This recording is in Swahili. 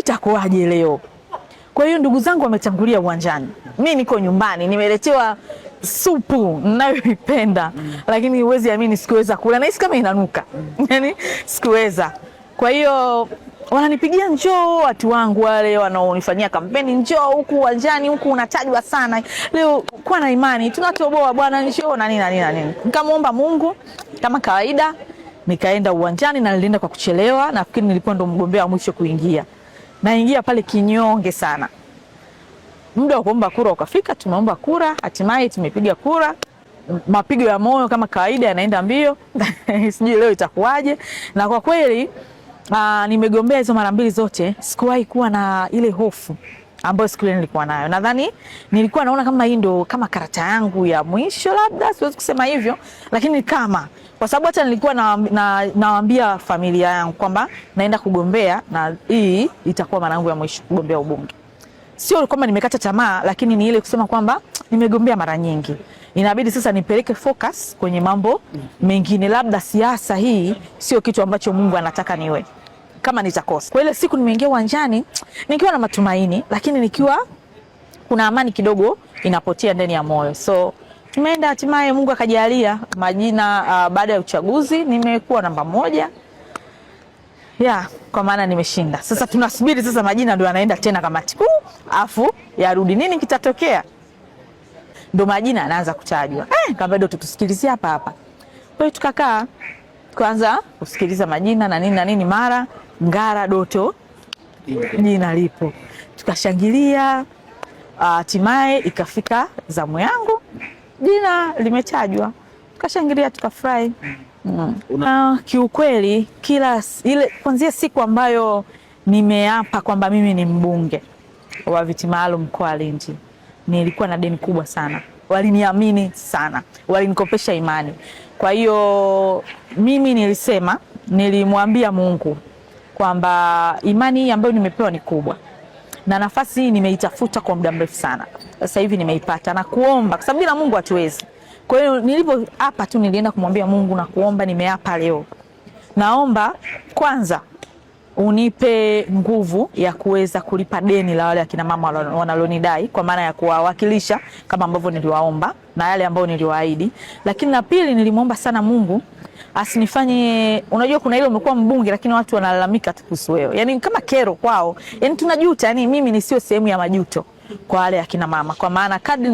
itakuwaje leo? Kwa hiyo ndugu zangu wametangulia uwanjani, mimi niko nyumbani, nimeletewa supu ninayoipenda, lakini huwezi amini sikuweza kula, nahisi kama inanuka. Yani sikuweza. Kwa hiyo wananipigia njoo, watu wangu wale wanaonifanyia kampeni, njoo huku uwanjani, huku unatajwa sana leo, kwa na imani tunatoboa bwana, njoo na nini na nini na nini. Nikamuomba Mungu kama kawaida, nikaenda uwanjani na nilienda kwa kuchelewa, nafikiri nilikuwa ndo mgombea wa mwisho kuingia. Naingia pale kinyonge sana. Muda wa kuomba kura ukafika, tumeomba kura, hatimaye tumepiga kura. Mapigo ya moyo kama kawaida yanaenda mbio. Sijui leo itakuwaje. Na kwa kweli nimegombea hizo mara mbili zote, sikuwahi kuwa na ile hofu ambayo siku ile nilikuwa nayo. Nadhani nilikuwa naona kama hii ndo kama karata yangu ya mwisho, labda siwezi kusema hivyo, lakini kama kwa sababu hata nilikuwa nawaambia familia yangu kwamba naenda kugombea na hii itakuwa mara yangu ya mwisho kugombea ubunge. Sio kwamba nimekata tamaa, lakini ni ile kusema kwamba nimegombea mara nyingi, inabidi sasa nipeleke focus kwenye mambo mengine, labda siasa hii sio kitu ambacho Mungu anataka niwe kama nitakosa. Kwa ile siku nimeingia uwanjani nikiwa na matumaini, lakini nikiwa kuna amani kidogo inapotea ndani ya moyo. So tumeenda, hatimaye Mungu akajalia majina. Baada ya uchaguzi nimekuwa namba 1. Kwa maana nimeshinda. Sasa tunasubiri sasa majina ndio yanaenda tena kamati kuu, afu yarudi, nini kitatokea? Ndio majina yanaanza kutajwa. Kama ndio tutusikilizie hapa hapa. Kwa hiyo tukakaa kwanza kusikiliza majina na nini na nini, mara Ngara Doto jina lipo. Tukashangilia, hatimaye ikafika zamu yangu, jina limetajwa. Tukashangilia, tukafurahi. Kiukweli kila ile kuanzia siku ambayo nimeapa kwamba mimi ni mbunge wa viti maalum mkoa wa Lindi, nilikuwa na deni kubwa sana. Waliniamini sana, walinikopesha imani. Kwa hiyo mimi nilimwambia Mungu kwamba imani hii ambayo nimepewa ni kubwa, na nafasi hii nimeitafuta kwa muda mrefu sana. Sasa hivi nimeipata, na kuomba kwa sababu bila Mungu hatuwezi. Kwa hiyo nilipoapa tu nilienda kumwambia Mungu na kuomba, nimeapa leo. Naomba kwanza unipe nguvu ya kuweza kulipa deni la wale akina mama wanalonidai, kwa maana ya kuwawakilisha kama ambavyo niliwaomba na yale ambayo niliwaahidi. Lakini la pili, nilimwomba sana Mungu asinifanye, unajua kuna ile umekuwa mbunge lakini watu wanalalamika tu kuhusu wewe, yani kama kero kwao, yani tunajuta, yani mimi nisio sehemu ya majuto kwa wale akina mama, kwa maana kadri